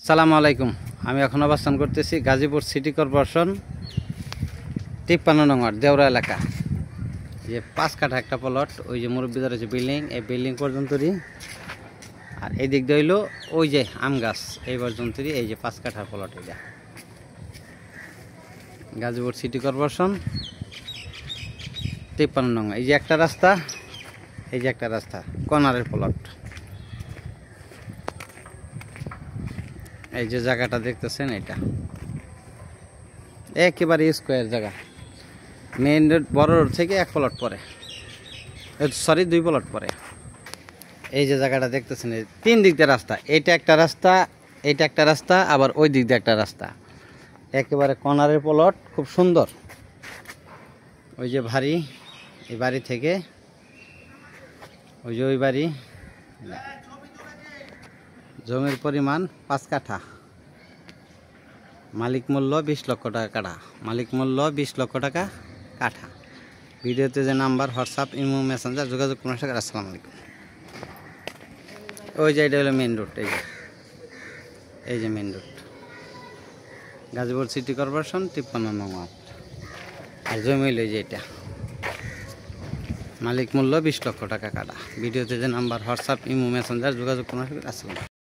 আসসালামু আলাইকুম। আমি এখন অবস্থান করতেছি গাজীপুর সিটি কর্পোরেশন 53 নং ওয়ার্ড দেওরা এলাকা। যে 5 কাঠা একটা প্লট, ওই যে মুরব্বীদের যে বিল্ডিং, এই বিল্ডিং পর্যন্তই। আর এই দিক দিয়ে হইলো ওই যে আম গাছ, এই পর্যন্তই। এই যে 5 কাঠার প্লট, এটা গাজীপুর সিটি কর্পোরেশন 53 নং। এই যে একটা রাস্তা, এই যে একটা রাস্তা, কর্নারের প্লট। এই যে জায়গাটা দেখতেছেন, এটা একেবারে স্কোয়ার জায়গা। মেইন রোড, বড় রোড থেকে 1 প্লট পরে, সরি 2 প্লট পরে। এই যে জায়গাটা দেখতেছেন, 3 দিক দিয়ে রাস্তা। এটা একটা রাস্তা, এটা একটা রাস্তা, আবার ওই দিক দিয়ে একটা রাস্তা। একেবারে কর্নারের প্লট, খুব সুন্দর। ওই যে বাড়ি, এই বাড়ি থেকে ওই যে ওই বাড়ি। জমির পরিমাণ 5 কাঠা, মালিক মূল্য 20 লক্ষ টাকা কাঠা। মালিক মূল্য 20 লক্ষ টাকা কাঠা। ভিডিওতে যে নাম্বার, হোয়াটসঅ্যাপ, ইমো, মেসেঞ্জার যোগাযোগ করুন। আসসালামু আলাইকুম। ওই যে এটা হলো মেন রোড। এই যে main road, Gazipur city corporation 53 নং ওয়ার্ড। আর জমি হইল যে এটা, মালিক মূল্য 20 লক্ষ টাকা কাঠা। ভিডিওতে যে নাম্বার, হোয়াটসঅ্যাপ, ইমো, মেসেঞ্জার যোগাযোগ করুন। আসসালাম।